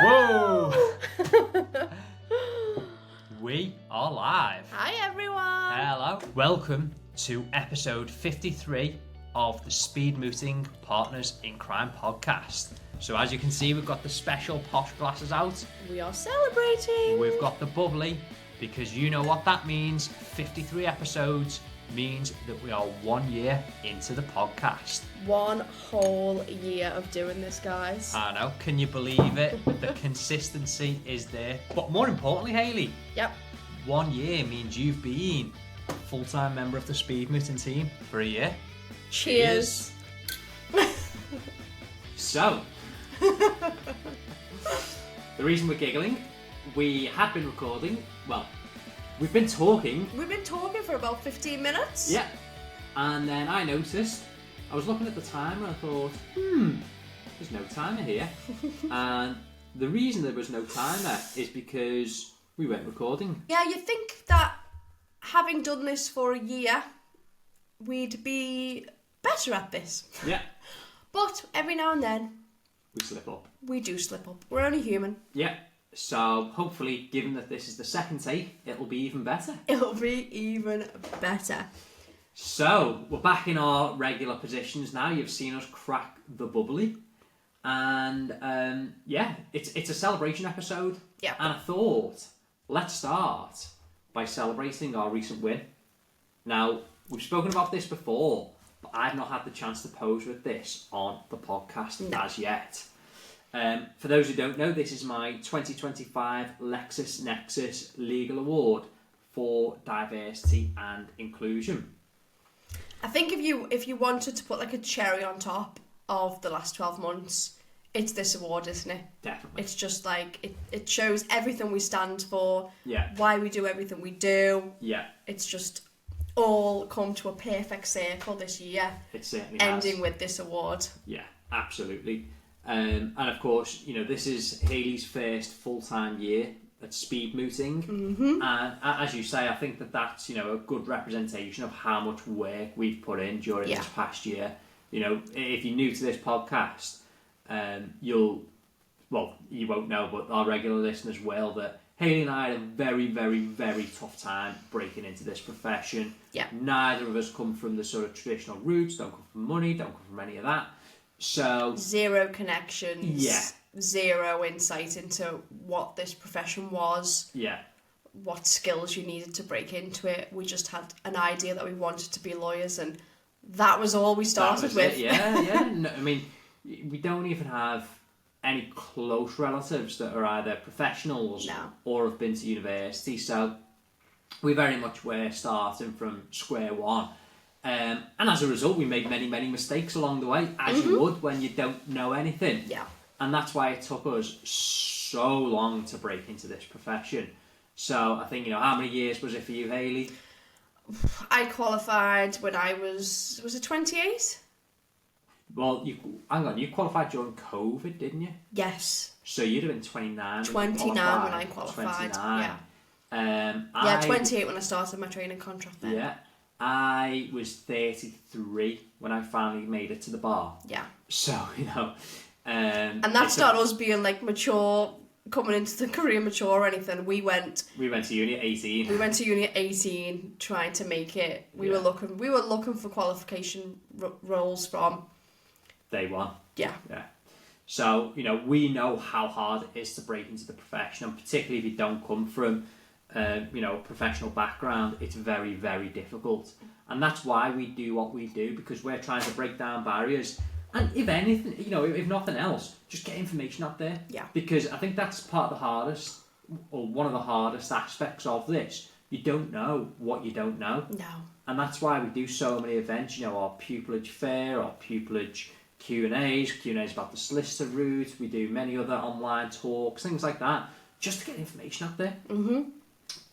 Whoa! We are live. Hi everyone! Hello. Welcome to episode 53 of the Speed Mooting Partners in Crime podcast. So as you can see, we've got the special posh glasses out. We are celebrating! We've got the bubbly, because you know what that means. 53 episodes means that we are 1 year into the podcast. 1 whole year of doing this, guys. I know, can you believe it? The consistency is there. But more importantly, Hayley, Yep. 1 year means you've been a full-time member of the Speed Mooting team for a year. Cheers! So, the reason we're giggling, we had been recording, well, we've been talking. We've been talking for about 15 minutes. Yeah. And then I noticed, I was looking at the timer and I thought, there's no timer here. And the reason there was no timer is because we weren't recording. Yeah, you'd think that having done this for a year, we'd be better at this. Yeah. But every now and then, We slip up. we do slip up. We're only human. Yeah. So hopefully, given that this is the second take, it'll be even better. It'll be even better. So, we're back in our regular positions now. You've seen us crack the bubbly. And, yeah, it's a celebration episode. Yeah. And I thought, let's start by celebrating our recent win. Now, we've spoken about this before, but I've not had the chance to pose with this on the podcast as yet. For those who don't know, this is my 2025 LexisNexis Legal Award for Diversity and Inclusion. I think if you wanted to put like a cherry on top of the last 12 months, it's this award, isn't it? Definitely. It's just like, it shows everything we stand for, Yeah. why we do everything we do. Yeah. It's just all come to a perfect circle this year, It certainly ending has. with this award. Yeah, absolutely. And of course, you know, this is Hayley's first full-time year at Speed Mooting. Mm-hmm. And as you say, I think that's, you know, a good representation of how much work we've put in during this past year. You know, if you're new to this podcast, you won't know, but our regular listeners will, that Hayley and I had a very, very, very tough time breaking into this profession. Yeah. Neither of us come from the sort of traditional roots, don't come from money, don't come from any of that. So Zero connections. Yeah. Zero insight into what this profession was. Yeah. What skills you needed to break into it. We just had an idea that we wanted to be lawyers, and that was all we started with. Yeah. No, I mean, we don't even have any close relatives that are either professionals or have been to university, so we very much were starting from square one. And as a result, we made many, many mistakes along the way, as you would when you don't know anything. Yeah. And that's why it took us so long to break into this profession. So I think, you know, how many years was it for you, Hayley? I qualified when I was it 28? Well, you qualified during COVID, didn't you? Yes. So you'd have been 29. 29 when I qualified. 29. Yeah. 28 when I started my training contract then. Yeah. I was 33 when I finally made it to the bar. Yeah. So, you know. And that's not us being like mature, coming into the career mature or anything. We went to uni at 18. We went to uni at 18 trying to make it. We were looking for qualification roles from day one. Yeah. Yeah. So, you know, we know how hard it is to break into the profession, and particularly if you don't come from you know, professional background, it's very, very difficult. And that's why we do what we do, because we're trying to break down barriers. And if anything, you know, if nothing else, just get information out there. Yeah. Because I think that's part of the hardest, or one of the hardest aspects of this. You don't know what you don't know. No. And that's why we do so many events, you know, our pupillage fair, our pupillage Q&As about the solicitor route. We do many other online talks, things like that, just to get information out there. Mm-hmm.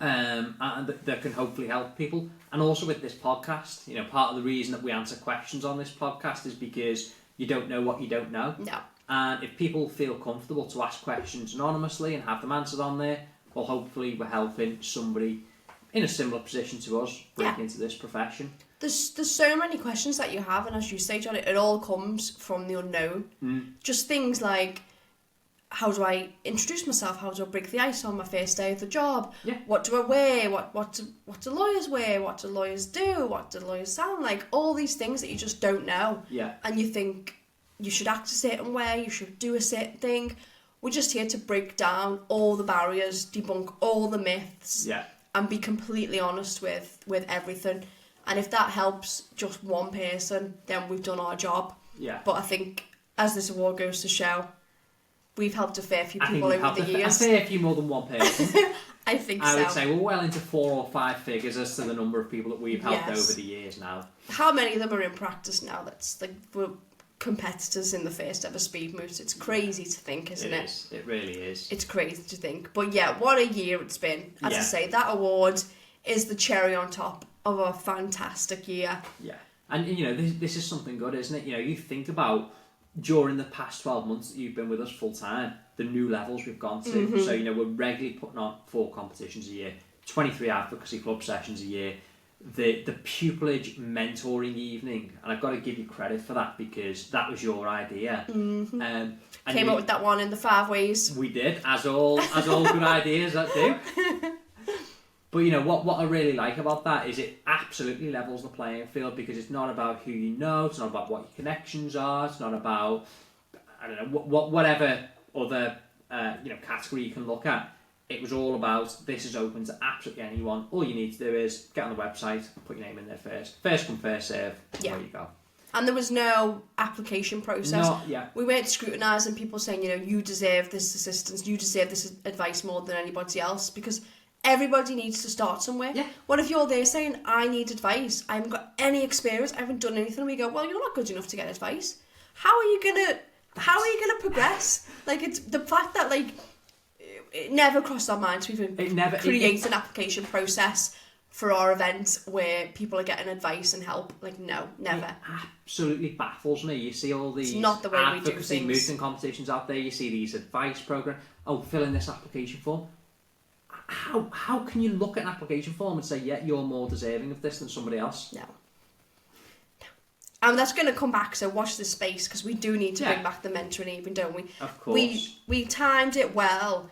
And that can hopefully help people. And also with this podcast, you know, part of the reason that we answer questions on this podcast is because you don't know what you don't know. No. And if people feel comfortable to ask questions anonymously and have them answered on there, well, hopefully we're helping somebody in a similar position to us break into this profession. There's so many questions that you have, and as you say, John, it all comes from the unknown. Just things like, how do I introduce myself? How do I break the ice on my first day of the job? Yeah. What do I wear? What do lawyers wear? What do lawyers do? What do lawyers sound like? All these things that you just don't know. Yeah. And you think you should act a certain way, you should do a certain thing. We're just here to break down all the barriers, debunk all the myths, and be completely honest with everything. And if that helps just one person, then we've done our job. Yeah. But I think, as this award goes to show, we've helped a fair few people over the years. A fair few more than one person. I think so. I would say we're well into 4 or 5 figures as to the number of people that we've helped over the years now. How many of them are in practice now? That's like, we're competitors in the first ever Speed Moots. It's crazy to think, isn't it? It really is. It's crazy to think. But yeah, what a year it's been. As I say, that award is the cherry on top of a fantastic year. Yeah. And, you know, this is something good, isn't it? You know, you think about during the past 12 months that you've been with us full time, the new levels we've gone to. Mm-hmm. So, you know, we're regularly putting on 4 competitions a year, 23 advocacy club sessions a year, the pupillage mentoring evening, and I've got to give you credit for that because that was your idea. Mm-hmm. And Came up with that one in the 5 ways. We did, as all good ideas that do. But you know what I really like about that is it absolutely levels the playing field because it's not about who you know, it's not about what your connections are, it's not about whatever other category you can look at. It was all about this is open to absolutely anyone. All you need to do is get on the website, put your name in there first. First come, first serve. There you go. And there was no application process. We weren't scrutinising people saying, you know, you deserve this assistance, you deserve this advice more than anybody else, because everybody needs to start somewhere. Yeah. What if you're there saying, I need advice, I haven't got any experience, I haven't done anything, and we go, well, you're not good enough to get advice. How are you gonna progress? Like, it's the fact that, like, it never crossed our minds to even create an application process for our event where people are getting advice and help. Like, no, never. It absolutely baffles me. You see all these advocacy mooting competitions out there, you see these advice programs. Oh, fill in this application form. How can you look at an application form and say, yeah, you're more deserving of this than somebody else? No. And that's going to come back, so watch this space, because we do need to bring back the mentoring even, don't we? Of course. We timed it well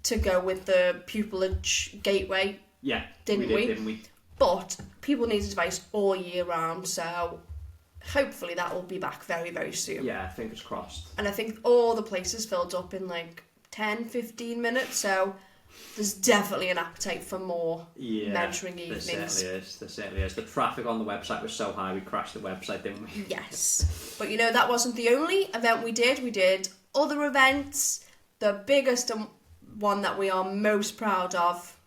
to go with the pupillage gateway. Yeah, didn't we? But people need advice all year round, so hopefully that will be back very, very soon. Yeah, fingers crossed. And I think all the places filled up in like 10, 15 minutes, so there's definitely an appetite for more mentoring evenings. There certainly is. The traffic on the website was so high we crashed the website, didn't we? Yes. But you know, that wasn't the only event we did. We did other events. The biggest one that we are most proud of,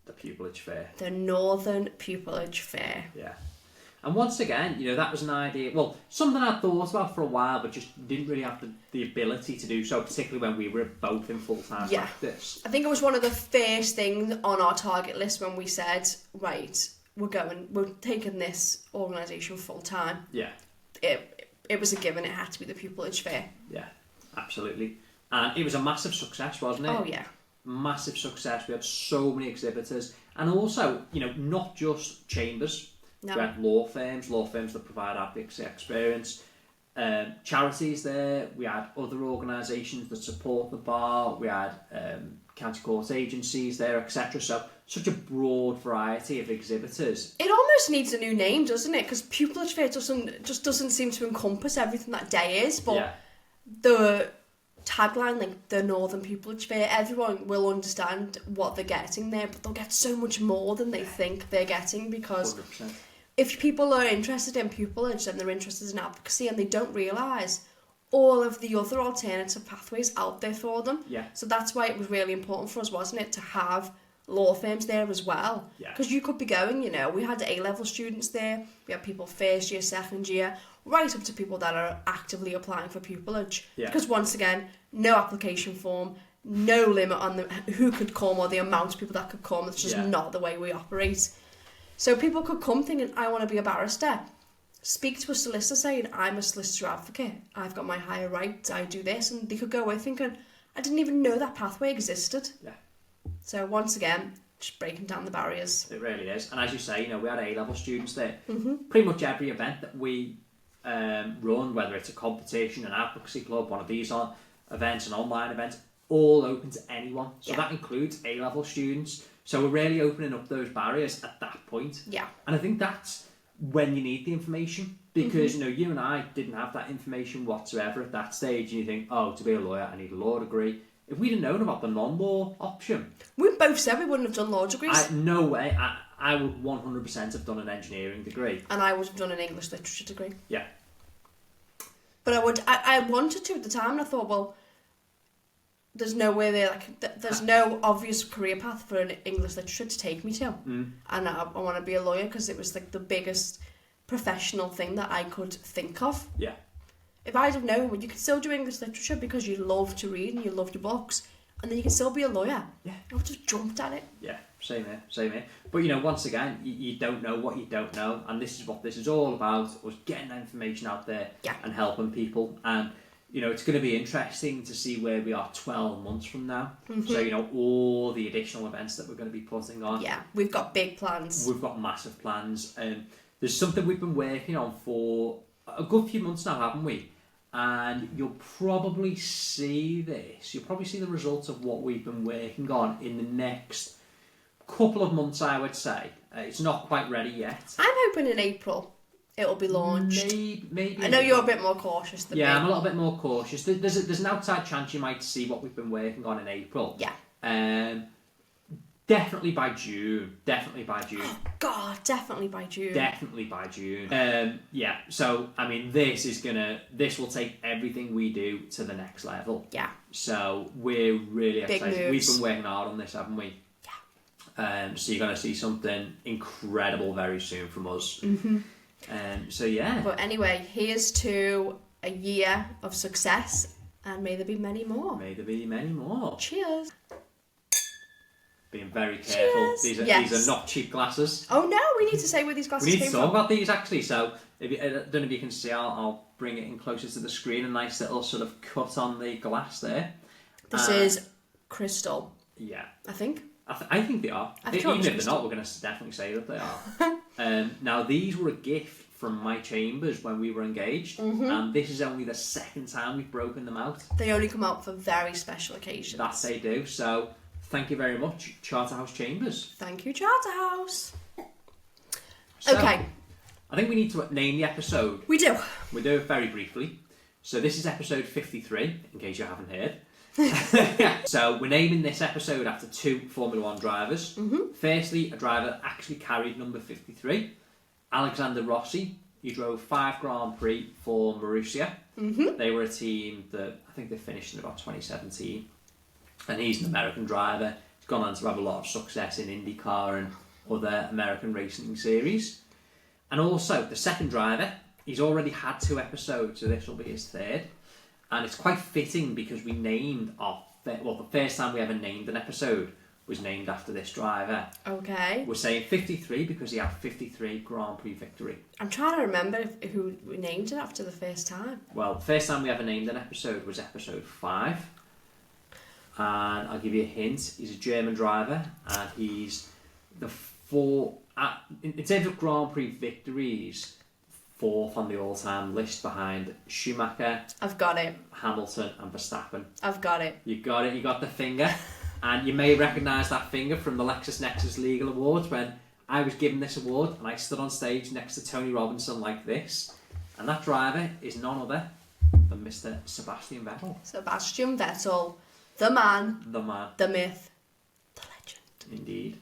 the Pupillage Fair. The Northern Pupillage Fair. Yeah. And once again, you know, that was an idea, well, something I'd thought about for a while, but just didn't really have the ability to do so, particularly when we were both in full-time practice. I think it was one of the first things on our target list when we said, right, we're taking this organisation full-time. Yeah. It was a given, it had to be the Pupillage Fair. Yeah, absolutely. And it was a massive success, wasn't it? Oh, yeah. Massive success. We had so many exhibitors. And also, you know, not just chambers. No. We had law firms that provide advocacy experience, charities there. We had other organisations that support the bar. We had county court agencies there, etc. So, such a broad variety of exhibitors. It almost needs a new name, doesn't it? Because Pupillage Fair doesn't seem to encompass everything that day is. But the tagline, like the Northern Pupillage Fair, everyone will understand what they're getting there, but they'll get so much more than they think they're getting, because 100%. If people are interested in pupillage, then they're interested in advocacy, and they don't realise all of the other alternative pathways out there for them. Yeah. So that's why it was really important for us, wasn't it, to have law firms there as well. Because you could be going, you know, we had A-level students there, we had people first year, second year, right up to people that are actively applying for pupillage. Yeah. Because once again, no application form, no limit on who could come or the amount of people that could come. It's just not the way we operate. So people could come thinking, I want to be a barrister. Speak to a solicitor saying, I'm a solicitor advocate. I've got my higher rights. I do this. And they could go away thinking, I didn't even know that pathway existed. Yeah. So once again, just breaking down the barriers. It really is. And as you say, you know, we had A-level students there. Mm-hmm. Pretty much every event that we run, whether it's a competition, an advocacy club, one of these events and online events, all open to anyone. So that includes A-level students. So we're really opening up those barriers at that point. Yeah. And I think that's when you need the information, because you and I didn't have that information whatsoever at that stage, and you think, oh, to be a lawyer I need a law degree. If we'd have known about the non-law option, we both said we wouldn't have done law degrees. No way. I would 100% have done an engineering degree, and I would have done an English literature degree. Yeah. But I wanted to at the time, and I thought, well, there's no way there's no obvious career path for an English literature to take me to, and I want to be a lawyer because it was like the biggest professional thing that I could think of. Yeah. If I'd have known, you could still do English literature because you love to read and you love your books, and then you can still be a lawyer. Yeah. I would have jumped at it. Yeah, same here. But once again, you don't know what you don't know, and this is what this is all about, was getting that information out there and helping people. And it's going to be interesting to see where we are 12 months from now. So, all the additional events that we're going to be putting on. Yeah, we've got big plans. We've got massive plans. There's something we've been working on for a good few months now, haven't we? And you'll probably see this. You'll probably see the results of what we've been working on in the next couple of months, I would say. It's not quite ready yet. I'm hoping in April it'll be launched. Maybe. I know you're a bit more cautious than me. Yeah, I'm a little bit more cautious. There's an outside chance you might see what we've been working on in April. Yeah. Definitely by June. Oh, God, definitely by June. Yeah. So this will take everything we do to the next level. Yeah. So we're really excited. Moves. We've been working hard on this, haven't we? Yeah. So you're going to see something incredible very soon from us. So yeah. But anyway, here's to a year of success, and may there be many more. Cheers. Being very careful. Cheers. These are not cheap glasses. Oh no, we need to say where these glasses came from. We need to talk about these actually. So I don't know if you can see. I'll bring it in closer to the screen. A nice little sort of cut on the glass there. This is crystal. Yeah. I think. I think they are. Even if they're not, we're going to definitely say that they are. Now these were a gift from my chambers when we were engaged, and this is only the second time we've broken them out. They only come out for very special occasions. That they do. So thank you very much, Charterhouse Chambers. Thank you, Charterhouse. So, okay. I think we need to name the episode. We do. We'll do it very briefly. So this is episode 53, in case you haven't heard. So we're naming this episode after two Formula 1 drivers. Firstly, a driver that actually carried number 53, Alexander Rossi. He drove 5 Grand Prix for Marussia. They were a team that I think they finished in about 2017. And he's an American driver. He's gone on to have a lot of success in IndyCar and other American racing series. And also, the second driver, he's already had 2 episodes, so this will be his third. And it's quite fitting because we named the first time we ever named an episode was named after this driver. Okay. We're saying 53 because he had 53 Grand Prix victory. I'm trying to remember who we named it after the first time. Well, the first time we ever named an episode was episode 5. And I'll give you a hint. He's a German driver, and he's the in terms of Grand Prix victories, 4th on the all-time list behind Schumacher. I've got it. Hamilton and Verstappen. I've got it. You got it. You got the finger, and you may recognise that finger from the LexisNexis Legal Awards when I was given this award, and I stood on stage next to Tony Robinson like this, and that driver is none other than Mr. Sebastian Vettel. Sebastian Vettel. The man, the myth, the legend. Indeed.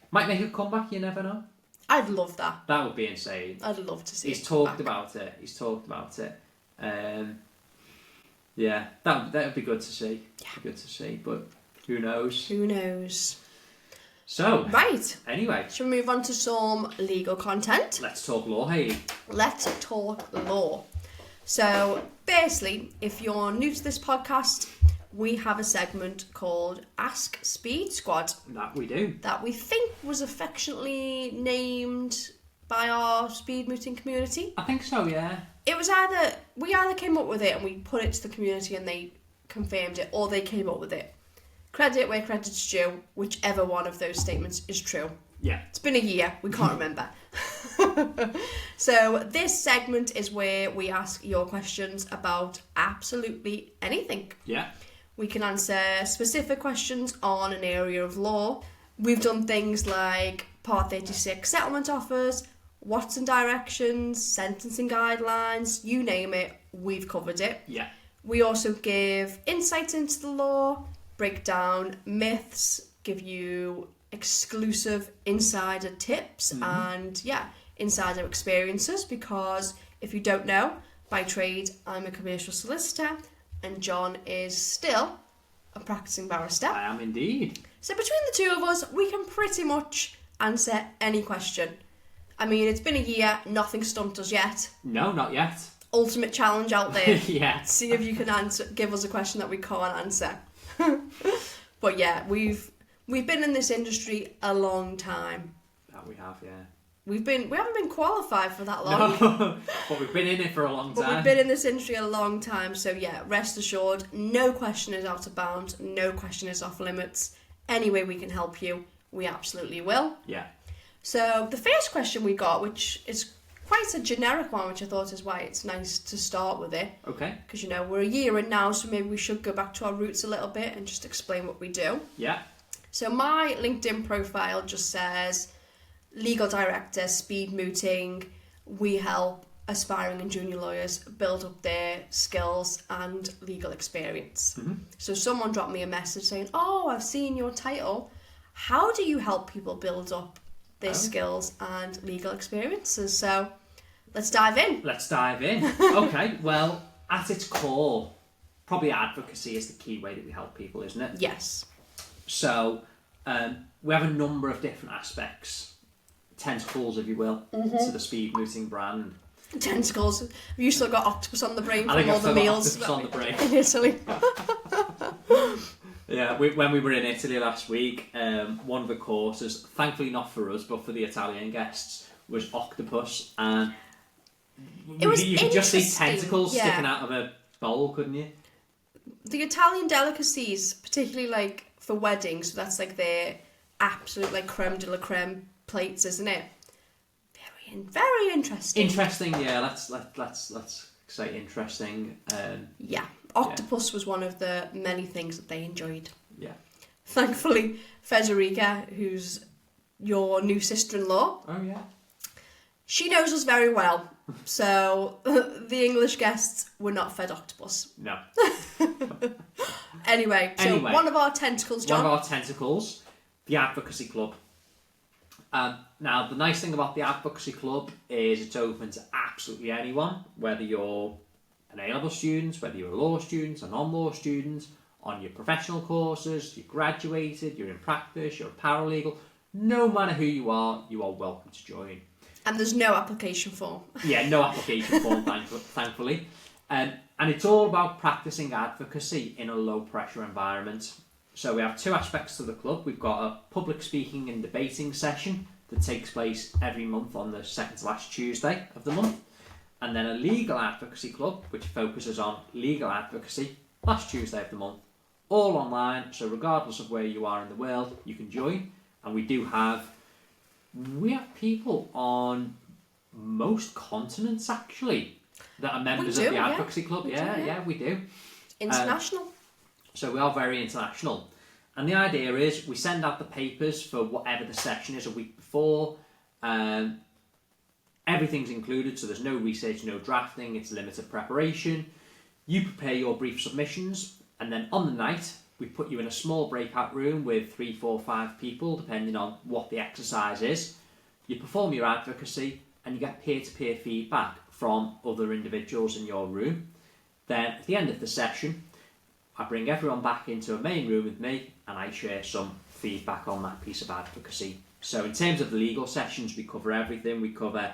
Might make a comeback, you never know. I'd love that. That would be insane. I'd love to see He's talked about it. Yeah, that would be good to see. Yeah. But who knows? So, right. Anyway. Shall we move on to some legal content? Let's talk law, Hayley. Let's talk law. So, firstly, if you're new to this podcast, we have a segment called Ask Speed Squad. That we do. That we think was affectionately named by our speed mooting community. I think so, yeah. It was we either came up with it and we put it to the community and they confirmed it, or they came up with it. credit where credit's due, whichever one of those statements is true. Yeah. It's been a year, we can't remember. So this segment is where we ask your questions about absolutely anything. Yeah. We can answer specific questions on an area of law. We've done things like Part 36 settlement offers, Watson directions, sentencing guidelines, you name it, we've covered it. Yeah. We also give insights into the law, break down myths, give you exclusive insider tips and insider experiences, because if you don't know, by trade I'm a commercial solicitor and John is still a practicing barrister. I am indeed. So between the two of us, we can pretty much answer any question. I mean, it's been a year, nothing stumped us yet. No, not yet. Ultimate challenge out there. Yeah. See if you can give us a question that we can't answer. But yeah, we've been in this industry a long time. That we have, yeah. We haven't been qualified for that long. No, but we've been in it for a long time. But we've been in this industry a long time, so yeah, rest assured, no question is out of bounds, no question is off limits. Any way we can help you, we absolutely will. Yeah. So the first question we got, which is quite a generic one, which I thought is why it's nice to start with it. Okay. Because, we're a year in now, so maybe we should go back to our roots a little bit and just explain what we do. Yeah. So my LinkedIn profile just says, Legal Director, Speed Mooting. We help aspiring and junior lawyers build up their skills and legal experience. Mm-hmm. So someone dropped me a message saying, I've seen your title. How do you help people build up their skills and legal experiences? So let's dive in. Okay, well, at its core, probably advocacy is the key way that we help people, isn't it? Yes. So we have a number of different aspects, tentacles, if you will, to the Speed Mooting brand. Tentacles. Have you still got octopus on the brain from I think all I've the still meals got octopus on the brain. in Italy? Yeah, when we were in Italy last week, one of the courses, thankfully not for us, but for the Italian guests, was octopus, and you could just see tentacles sticking out of a bowl, couldn't you? The Italian delicacies, particularly like for weddings, so that's like their absolute like creme de la creme plates, isn't it? Very interesting. Interesting, yeah. Let's say interesting. Octopus was one of the many things that they enjoyed. Yeah. Thankfully, Federica, who's your new sister-in-law. Oh yeah. She knows us very well, so the English guests were not fed octopus. No. Anyway, one of our tentacles, John. One of our tentacles, the Advocacy Club. Now, the nice thing about the Advocacy Club is it's open to absolutely anyone, whether you're an A-level student, whether you're a law student, a non-law student, on your professional courses, you're graduated, you're in practice, you're a paralegal. No matter who you are welcome to join. And there's no application form. Yeah, no application form, thankfully. And it's all about practicing advocacy in a low-pressure environment. So we have two aspects to the club. We've got a public speaking and debating session that takes place every month on the second to last Tuesday of the month. And then a legal advocacy club, which focuses on legal advocacy, last Tuesday of the month. All online, so regardless of where you are in the world, you can join. And we have people on most continents, actually, that are members of the Advocacy Club. We do. International. So we are very international. And the idea is we send out the papers for whatever the session is a week before. Everything's included, so there's no research, no drafting, it's limited preparation. You prepare your brief submissions, and then on the night, we put you in a small breakout room with 3, 4, 5 people, depending on what the exercise is. You perform your advocacy, and you get peer-to-peer feedback from other individuals in your room. Then, at the end of the session, I bring everyone back into a main room with me, and I share some feedback on that piece of advocacy. So in terms of the legal sessions, we cover everything. We cover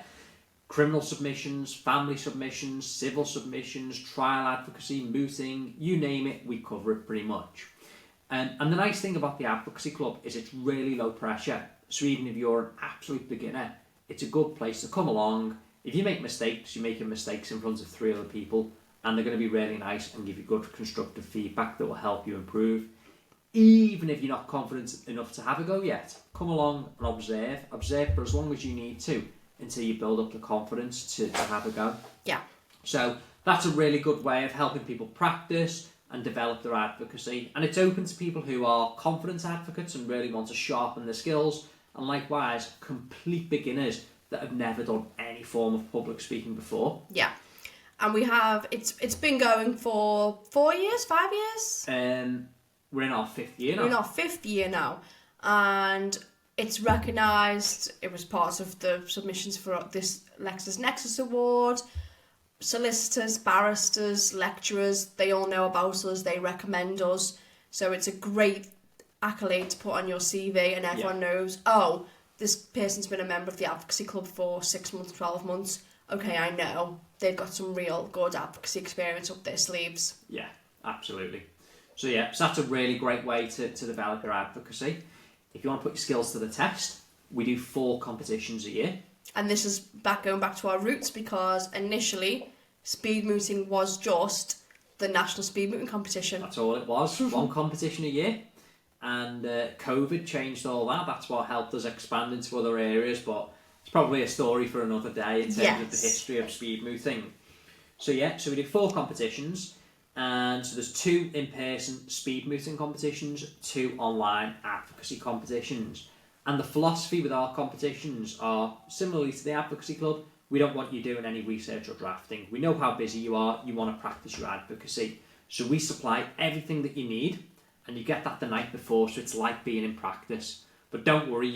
criminal submissions, family submissions, civil submissions, trial advocacy, mooting, you name it, we cover it pretty much. And the nice thing about the Advocacy Club is it's really low pressure. So even if you're an absolute beginner, it's a good place to come along. If you make mistakes, you're making mistakes in front of 3 other people, and they're going to be really nice and give you good constructive feedback that will help you improve. even if you're not confident enough to have a go yet, come along and observe for as long as you need to until you build up the confidence to have a go. Yeah. So that's a really good way of helping people practice and develop their advocacy, and it's open to people who are confident advocates and really want to sharpen their skills, and likewise complete beginners that have never done any form of public speaking before. Yeah. And we have, it's been going for 4 years, 5 years? We're in our 5th year now. We're in our 5th year now. And it's recognised, it was part of the submissions for this LexisNexis Award. Solicitors, barristers, lecturers, they all know about us, they recommend us. So it's a great accolade to put on your CV, and everyone knows, oh, this person's been a member of the advocacy club for 6 months, 12 months. Okay, I know. They've got some real good advocacy experience up their sleeves. Yeah, absolutely. So that's a really great way to develop your advocacy. If you want to put your skills to the test, we do 4 competitions a year. And this is going back to our roots, because initially speed mooting was just the National Speed Mooting Competition. That's all it was, 1 competition a year. And COVID changed all that. That's what helped us expand into other areas, but it's probably a story for another day in terms of the history of speed mooting. So we do 4 competitions, and so there's 2 in-person speed mooting competitions, 2 online advocacy competitions. And the philosophy with our competitions are similarly to the advocacy club. We don't want you doing any research or drafting. We know how busy you are. You want to practice your advocacy. So we supply everything that you need, and you get that the night before, so it's like being in practice. But don't worry,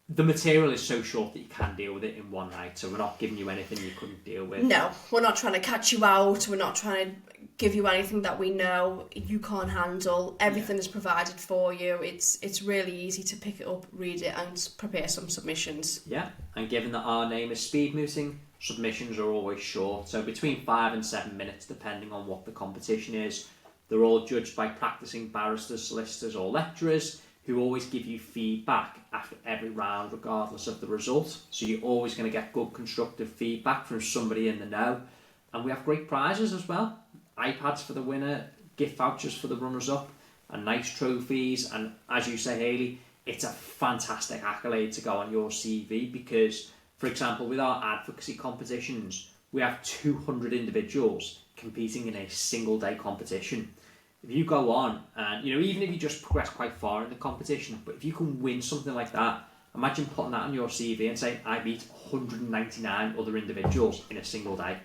the material is so short that you can deal with it in one night, so we're not giving you anything you couldn't deal with. No, we're not trying to catch you out. We're not trying to give you anything that we know you can't handle. Everything is provided for you. It's really easy to pick it up, read it, and prepare some submissions. Yeah, and given that our name is Speed Mooting, submissions are always short, so between 5 and 7 minutes, depending on what the competition is. They're all judged by practicing barristers, solicitors, or lecturers, who always give you feedback after every round, regardless of the result. So you're always going to get good constructive feedback from somebody in the know. And we have great prizes as well. iPads for the winner, gift vouchers for the runners-up, and nice trophies. And as you say, Hayley, it's a fantastic accolade to go on your CV because, for example, with our advocacy competitions, we have 200 individuals competing in a single-day competition. If you go on and, even if you just progress quite far in the competition, but if you can win something like that, imagine putting that on your CV and saying, I beat 199 other individuals in a single day.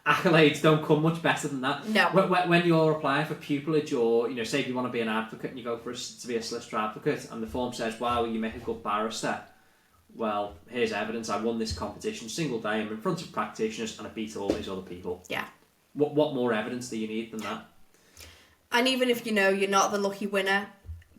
Accolades don't come much better than that. No. When you're applying for pupillage or, say if you want to be an advocate and you go to be a solicitor advocate and the form says, wow, you make a good barrister. Well, here's evidence. I won this competition single day. I'm in front of practitioners and I beat all these other people. Yeah. What more evidence do you need than that? And even if you're not the lucky winner,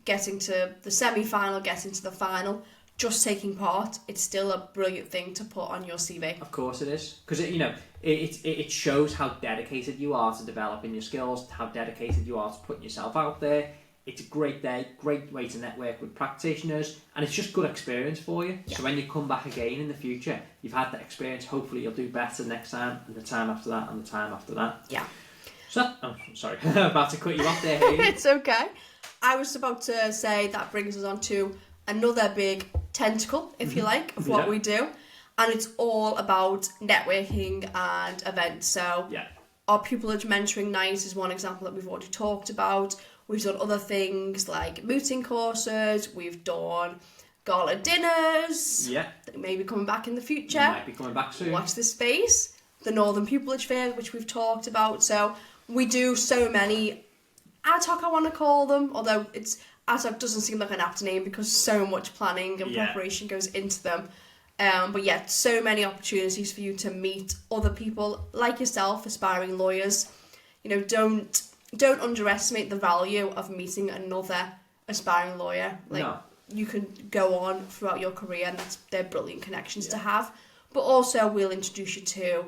getting to the semi-final, getting to the final, just taking part, it's still a brilliant thing to put on your CV. Of course it is, because it shows how dedicated you are to developing your skills, how dedicated you are to putting yourself out there. It's a great day, great way to network with practitioners, and it's just good experience for you. Yeah. So when you come back again in the future, you've had that experience, hopefully you'll do better next time, and the time after that, and the time after that. Yeah. So, sorry, I'm about to cut you off there, Hayley. It's okay. I was about to say that brings us on to another big tentacle, if you like, of what we do, and it's all about networking and events. So our pupillage mentoring night is one example that we've already talked about. We've done other things like mooting courses. We've done gala dinners. Yeah. That may be coming back in the future. Might be coming back soon. Watch this space. The Northern Pupillage Fair, which we've talked about. So we do so many ad hoc, I want to call them. Although ad hoc doesn't seem like an apt name because so much planning and preparation goes into them. But so many opportunities for you to meet other people like yourself, aspiring lawyers. Don't underestimate the value of meeting another aspiring lawyer. You can go on throughout your career and they're brilliant connections to have. But also we'll introduce you to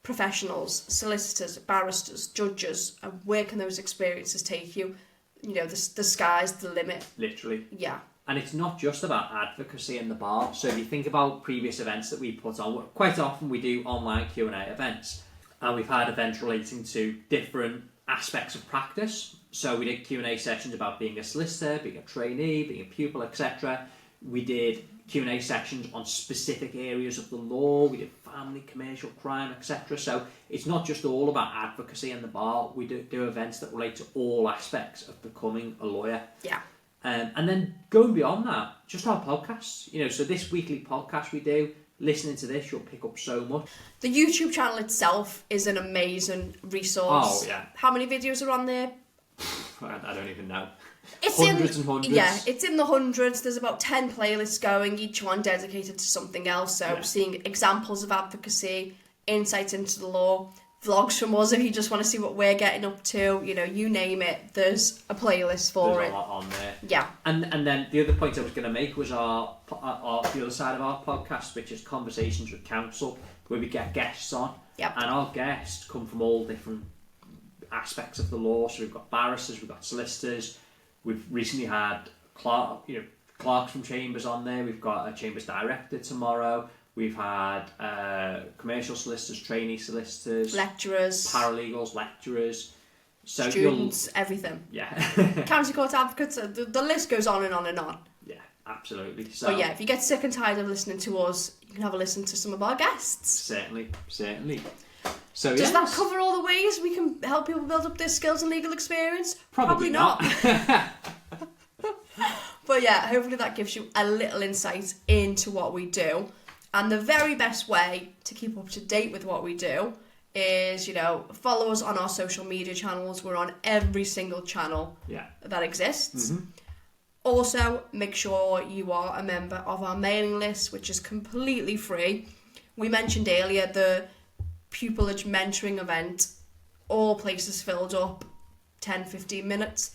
professionals, solicitors, barristers, judges, and where can those experiences take you? The sky's the limit. Literally. Yeah. And it's not just about advocacy in the bar. So if you think about previous events that we put on, quite often we do online Q&A events. And we've had events relating to different aspects of practice. So we did Q&A sessions about being a solicitor, being a trainee, being a pupil, etc. We did Q&A sections on specific areas of the law. We did family, commercial, crime, etc. So it's not just all about advocacy and the bar. We do events that relate to all aspects of becoming a lawyer. Yeah. And then going beyond that, just our podcasts. So this weekly podcast we do, listening to this, you'll pick up so much. The YouTube channel itself is an amazing resource. Oh, yeah. How many videos are on there? I don't even know. It's hundreds and hundreds. Yeah, it's in the hundreds. There's about 10 playlists going, each one dedicated to something else. So seeing examples of advocacy, insights into the law, vlogs from us if you just want to see what we're getting up to, you name it, there's a playlist for there's it. A lot on there. Yeah. And then the other point I was going to make was our the other side of our podcast, which is Conversations with Counsel, where we get guests on. Yep. And our guests come from all different aspects of the law. So we've got barristers, we've got solicitors, we've recently had clerks from Chambers on there, we've got a Chambers director tomorrow, we've had commercial solicitors, trainee solicitors, lecturers, paralegals, lecturers, so students, everything. Yeah. County court advocates, the list goes on and on and on. Yeah, absolutely. So, but yeah, if you get sick and tired of listening to us, you can have a listen to some of our guests. Certainly. So does that cover all the ways we can help people build up their skills and legal experience? Probably not. But yeah, hopefully that gives you a little insight into what we do. And the very best way to keep up to date with what we do is, follow us on our social media channels. We're on every single channel that exists. Mm-hmm. Also, make sure you are a member of our mailing list, which is completely free. We mentioned earlier the pupillage mentoring event. All places filled up 10-15 minutes,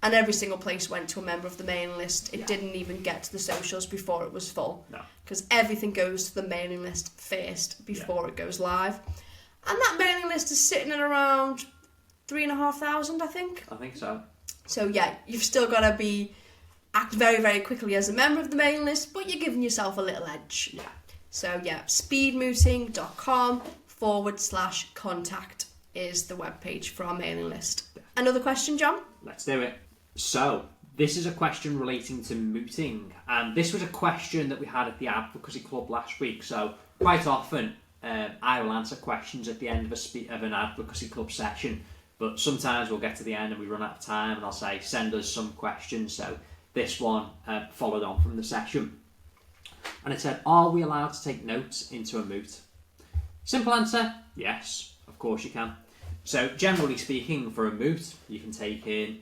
and every single place went to a member of the mailing list. It didn't even get to the socials before it was full. No. Because everything goes to the mailing list first before it goes live. And that mailing list is sitting at around 3,500, I think. I think so. So yeah, you've still got to act very, very quickly as a member of the mailing list, but you're giving yourself a little edge. Yeah. So yeah, speedmooting.com/contact is the webpage for our mailing list. Yeah. Another question, John? Let's do it. So, this is a question relating to mooting, and this was a question that we had at the Advocacy Club last week. So, quite often, I will answer questions at the end of an Advocacy Club session, but sometimes we'll get to the end and we run out of time, and I'll say, send us some questions. So, this one followed on from the session. And it said, are we allowed to take notes into a moot? Simple answer, yes, of course you can. So, generally speaking, for a moot, you can take in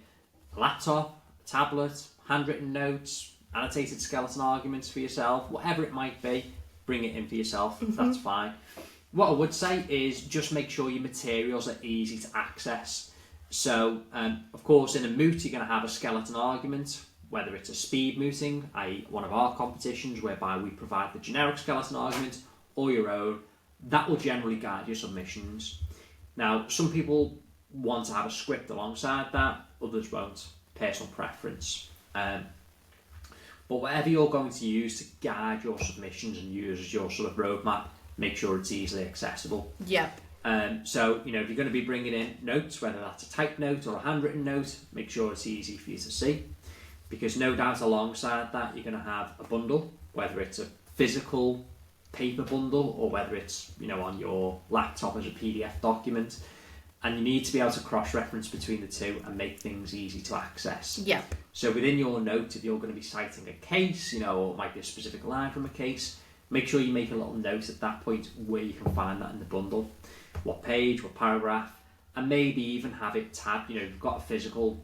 a laptop, a tablet, handwritten notes, annotated skeleton arguments for yourself, whatever it might be, bring it in for yourself, that's fine. What I would say is just make sure your materials are easy to access. So, of course, in a moot, you're going to have a skeleton argument, whether it's a speed mooting, i.e. one of our competitions, whereby we provide the generic skeleton argument, or your own. That will generally guide your submissions. Now, some people want to have a script alongside that, others won't, personal preference. But whatever you're going to use to guide your submissions and use as your sort of roadmap, make sure it's easily accessible. Yep. So, if you're going to be bringing in notes, whether that's a typed note or a handwritten note, make sure it's easy for you to see. Because no doubt alongside that, you're going to have a bundle, whether it's a physical paper bundle or whether it's, on your laptop as a PDF document. And you need to be able to cross-reference between the two and make things easy to access. Yep. So within your note, if you're going to be citing a case, or it might be a specific line from a case, make sure you make a little note at that point where you can find that in the bundle. What page, what paragraph, and maybe even have it tabbed. If you've got a physical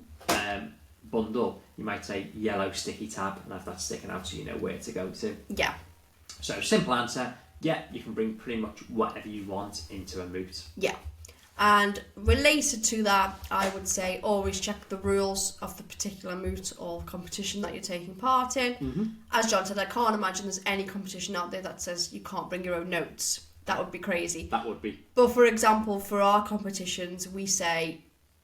bundle, you might say yellow sticky tab and have that sticking out so you know where to go to. Yeah. So simple answer, yeah, you can bring pretty much whatever you want into a moot. Yeah. And related to that, I would say always check the rules of the particular moot or competition that you're taking part in. Mm-hmm. As John said, I can't imagine there's any competition out there that says you can't bring your own notes. That would be crazy. That would be. But for example, for our competitions, we say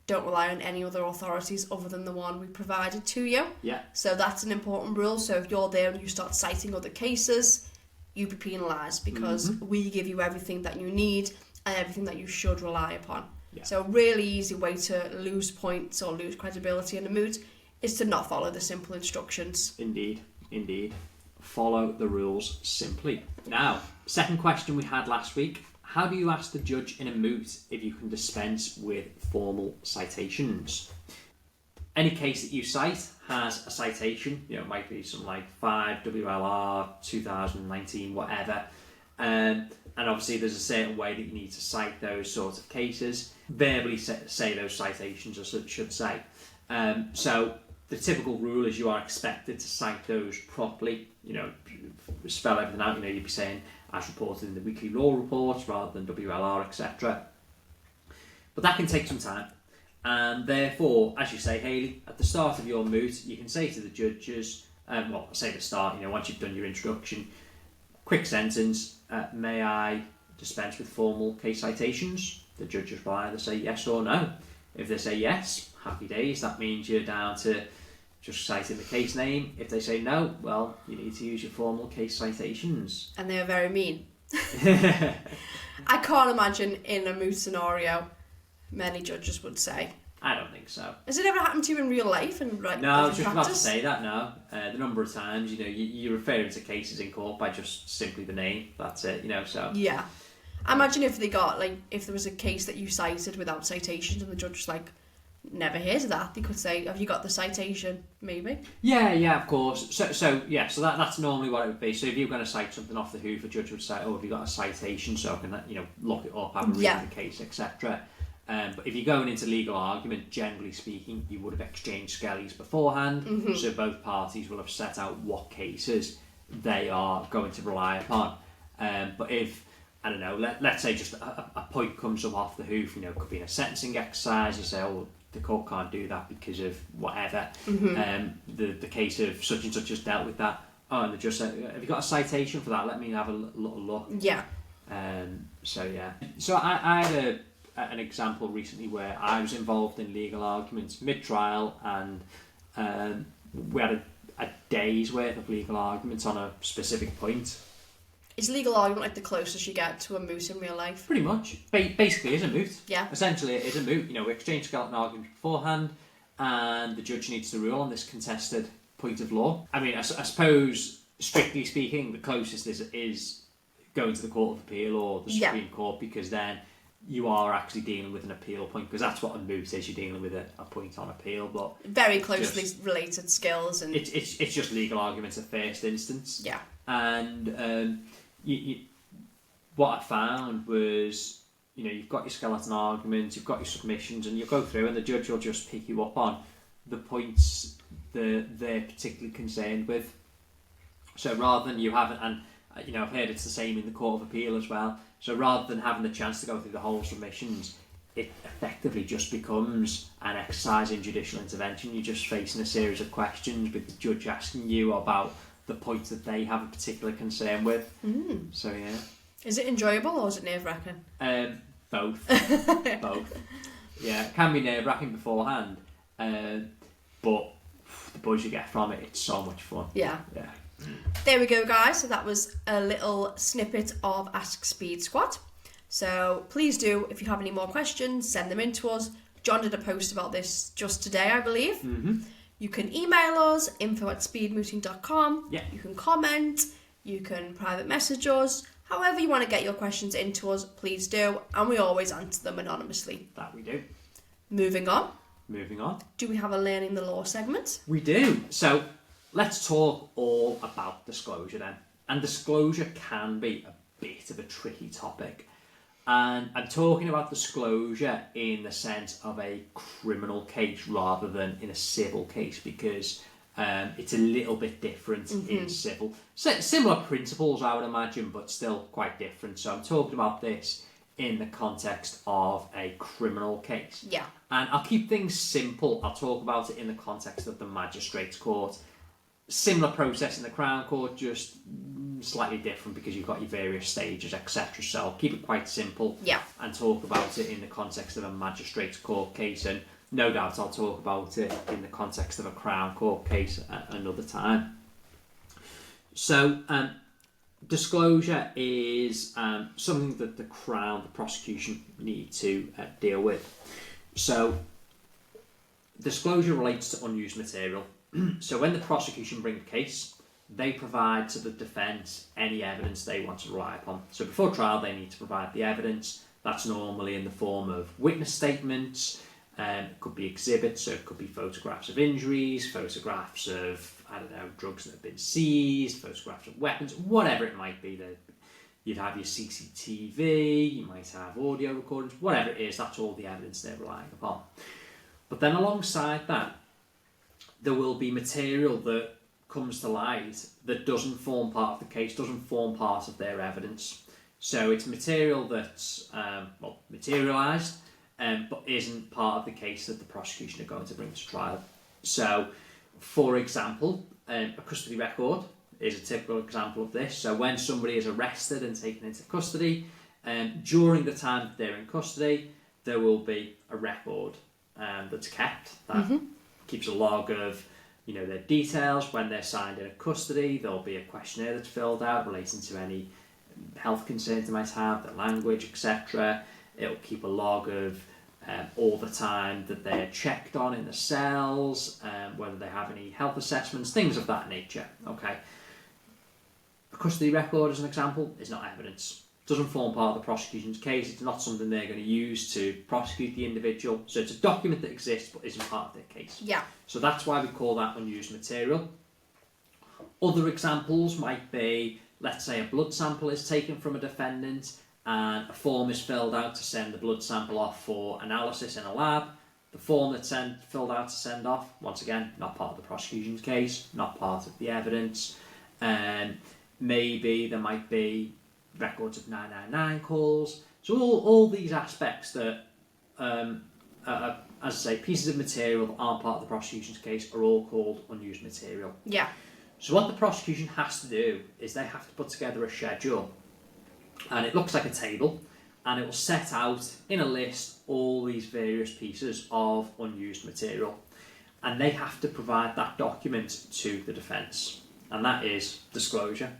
don't rely on any other authorities other than the one we provided to you. Yeah. So that's an important rule. So if you're there and you start citing other cases, you'd be penalised because we give you everything that you need and everything that you should rely upon. Yeah. So a really easy way to lose points or lose credibility in a moot is to not follow the simple instructions. Indeed. Follow the rules simply. Now, second question we had last week. How do you ask the judge in a moot if you can dispense with formal citations? Any case that you cite has a citation. It might be something like 5 WLR 2019, whatever. And obviously there's a certain way that you need to cite those sorts of cases. Verbally say those citations, or should say. So the typical rule is you are expected to cite those properly. Spell everything out. You'd be saying as reported in the weekly law reports rather than WLR, etc. But that can take some time. And therefore, as you say, Hayley, at the start of your moot, you can say to the judges, say at the start, once you've done your introduction, quick sentence, may I dispense with formal case citations? The judges will either say yes or no. If they say yes, happy days, that means you're down to just citing the case name. If they say no, well, you need to use your formal case citations. And they are very mean. I can't imagine in a moot scenario many judges would say. I don't think so. Has it ever happened to you in real life? No, I was just about to say that now. The number of times, you're referring to cases in court by just simply the name. That's it, so. Yeah. I imagine if there was a case that you cited without citations and the judge was like, never heard of that, they could say, have you got the citation? Maybe. Yeah, of course. So that's normally what it would be. So if you're going to cite something off the hoof, a judge would say, have you got a citation so I can, look it up, have a read of the case, etc. But if you're going into legal argument, generally speaking, you would have exchanged skellies beforehand, so both parties will have set out what cases they are going to rely upon. But if, I don't know, let's say just a point comes up off the hoof, it could be in a sentencing exercise, you say, the court can't do that because of whatever, the case of such and such has dealt with that, and they just said, have you got a citation for that? Let me have a little look. Yeah. So I had an example recently where I was involved in legal arguments mid-trial, and we had a day's worth of legal arguments on a specific point. Is legal argument like the closest you get to a moot in real life? Pretty much. Basically, it is a moot. Yeah. Essentially, it is a moot. We exchange skeleton arguments beforehand, and the judge needs to rule on this contested point of law. I mean, I suppose, strictly speaking, the closest is going to the Court of Appeal or the Supreme Court, because then you are actually dealing with an appeal point, because that's what a moot is. You're dealing with a point on appeal, but very closely related skills, and it's just legal arguments at first instance. Yeah. And what I found was, you've got your skeleton arguments, you've got your submissions, and you go through, and the judge will just pick you up on the points that they're particularly concerned with. So rather than you having, and I've heard it's the same in the Court of Appeal as well. So rather than having the chance to go through the whole submissions, it effectively just becomes an exercise in judicial intervention. You're just facing a series of questions with the judge asking you about the points that they have a particular concern with. So yeah. Is it enjoyable or is it nerve-wracking? Both. Both. Yeah, it can be nerve-wracking beforehand, but the buzz you get from it, it's so much fun. Yeah. There we go, guys. So that was a little snippet of Ask Speed Squad. So please do, if you have any more questions, send them in to us. John did a post about this just today, I believe. You can email us, info@speedmooting.com. Yeah. You can comment, you can private message us. However you want to get your questions into us, please do. And we always answer them anonymously. That we do. Moving on. Do we have a Learning the Law segment? We do. So let's talk all about disclosure then. And disclosure can be a bit of a tricky topic. And I'm talking about disclosure in the sense of a criminal case rather than in a civil case, because it's a little bit different in civil. Similar principles, I would imagine, but still quite different. So I'm talking about this in the context of a criminal case. Yeah. And I'll keep things simple. I'll talk about it in the context of the magistrates' court. Similar process in the Crown Court, just slightly different because you've got your various stages, etc. So I'll keep it quite simple and talk about it in the context of a magistrates' court case, and no doubt I'll talk about it in the context of a Crown Court case at another time. So disclosure is something that the Crown, the prosecution, need to deal with. So disclosure relates to unused material. So when the prosecution bring a case, they provide to the defence any evidence they want to rely upon. So before trial, they need to provide the evidence. That's normally in the form of witness statements. It could be exhibits, so it could be photographs of injuries, photographs of, drugs that have been seized, photographs of weapons, whatever it might be. You'd have your CCTV, you might have audio recordings, whatever it is, that's all the evidence they're relying upon. But then alongside that, there will be material that comes to light that doesn't form part of the case, doesn't form part of their evidence. So it's material that's materialised, but isn't part of the case that the prosecution are going to bring to trial. So, for example, a custody record is a typical example of this. So when somebody is arrested and taken into custody, during the time that they're in custody, there will be a record that's kept that keeps a log of their details. When they're signed in custody, there'll be a questionnaire that's filled out relating to any health concerns they might have, their language, etc. It'll keep a log of all the time that they're checked on in the cells, whether they have any health assessments, things of that nature. Okay. A custody record, as an example, is not evidence. It doesn't form part of the prosecution's case. It's not something they're going to use to prosecute the individual. So it's a document that exists but isn't part of their case. Yeah. So that's why we call that unused material. Other examples might be, let's say a blood sample is taken from a defendant and a form is filled out to send the blood sample off for analysis in a lab. The form that's filled out to send off, once again, not part of the prosecution's case, not part of the evidence. Maybe there might be records of 999 calls. So all these aspects that, as I say, pieces of material that aren't part of the prosecution's case are all called unused material. Yeah. So what the prosecution has to do is they have to put together a schedule, and it looks like a table, and it will set out in a list all these various pieces of unused material, and they have to provide that document to the defence, and that is disclosure.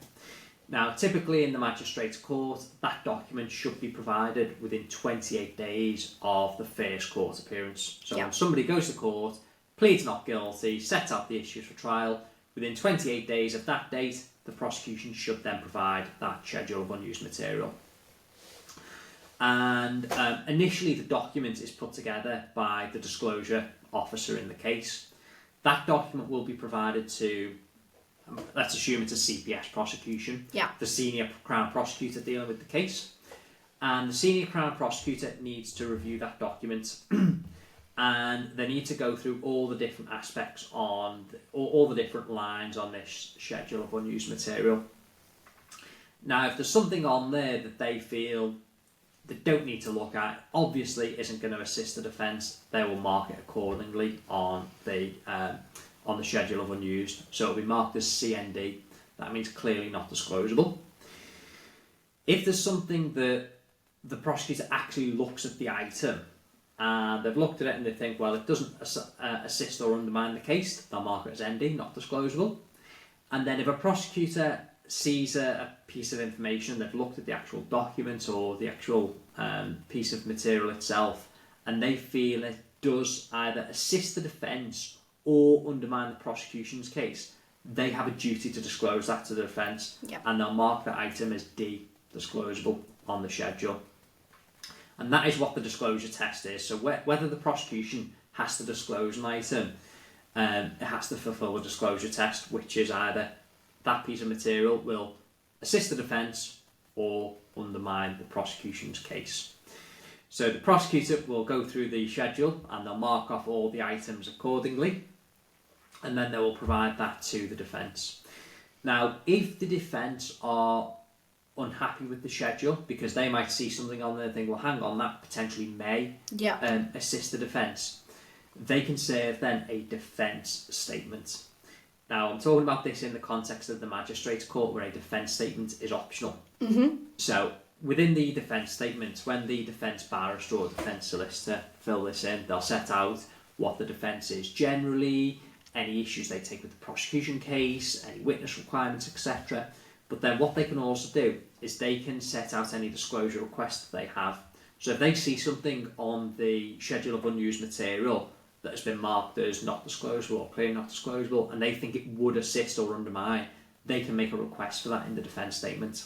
Now, typically in the magistrates' court, that document should be provided within 28 days of the first court appearance. So when somebody goes to court, pleads not guilty, sets out the issues for trial, within 28 days of that date, the prosecution should then provide that schedule of unused material. And initially the document is put together by the disclosure officer in the case. That document will be provided to, let's assume it's a CPS prosecution, the senior Crown prosecutor dealing with the case. And the senior Crown prosecutor needs to review that document and they need to go through all the different aspects on all the different lines on this schedule of unused material. Now, if there's something on there that they feel they don't need to look at, obviously isn't going to assist the defence, they will mark it accordingly on the schedule of unused. So it'll be marked as CND. That means clearly not disclosable. If there's something that the prosecutor actually looks at the item and they've looked at it and they think, well, it doesn't assist or undermine the case, they'll mark it as ND, not disclosable. And then if a prosecutor sees a piece of information, they've looked at the actual document or the actual piece of material itself, and they feel it does either assist the defence or undermine the prosecution's case, they have a duty to disclose that to the defence, and they'll mark that item as D, disclosable, on the schedule. And that is what the disclosure test is. So whether the prosecution has to disclose an item, it has to fulfil the disclosure test, which is either that piece of material will assist the defence or undermine the prosecution's case. So the prosecutor will go through the schedule and they'll mark off all the items accordingly, and then they will provide that to the defence. Now, if the defence are unhappy with the schedule, because they might see something on there and think, well, hang on, that potentially may assist the defence, they can serve then a defence statement. Now, I'm talking about this in the context of the magistrates' court, where a defence statement is optional. So within the defence statement, when the defence barrister or defence solicitor fill this in, they'll set out what the defence is generally, any issues they take with the prosecution case, any witness requirements, etc. But then what they can also do is they can set out any disclosure requests that they have. So if they see something on the schedule of unused material that has been marked as not disclosable or clearly not disclosable, and they think it would assist or undermine, they can make a request for that in the defence statement.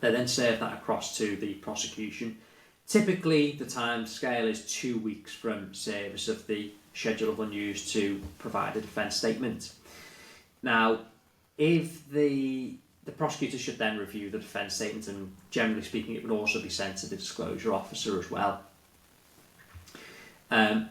They then serve that across to the prosecution. Typically, the time scale is 2 weeks from service of the schedule of unused to provide a defence statement. Now, if the prosecutor should then review the defence statement, and generally speaking, it would also be sent to the disclosure officer as well. A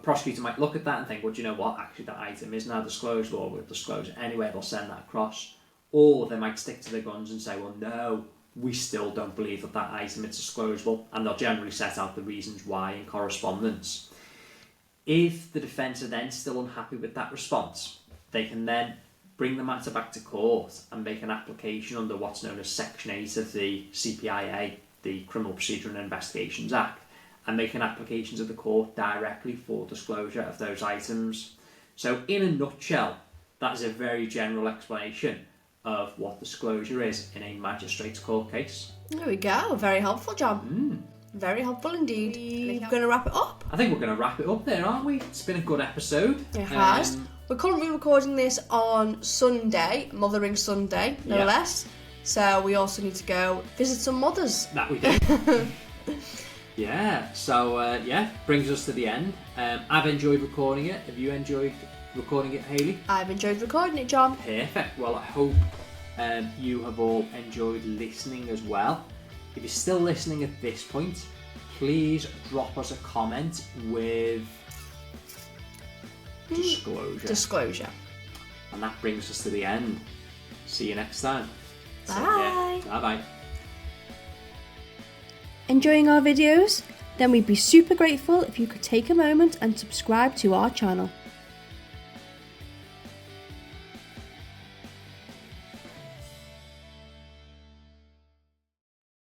prosecutor might look at that and think, well, do you know what? Actually, that item is now disclosed, or we'll disclose it anyway. They'll send that across. Or they might stick to their guns and say, well, no, we still don't believe that that item is disclosable, and they'll generally set out the reasons why in correspondence. If the defence are then still unhappy with that response, they can then bring the matter back to court and make an application under what's known as Section 8 of the CPIA, the Criminal Procedure and Investigations Act, and make an application to the court directly for disclosure of those items. So in a nutshell, that is a very general explanation of what disclosure is in a magistrates court case. There we go. Very helpful, John. Very helpful indeed. I think we're going to wrap it up. I think we're going to wrap it up there, aren't we? It's been a good episode. It has. We're currently recording this on Sunday, Mothering Sunday, no less. So we also need to go visit some mothers. That we do. Yeah. So, brings us to the end. I've enjoyed recording it. Have you enjoyed recording it, Hayley? I've enjoyed recording it, John. Perfect. Well, I hope you have all enjoyed listening as well. If you're still listening at this point, please drop us a comment with disclosure. And that brings us to the end. See you next time. Bye. Bye-bye. Enjoying our videos? Then we'd be super grateful if you could take a moment and subscribe to our channel.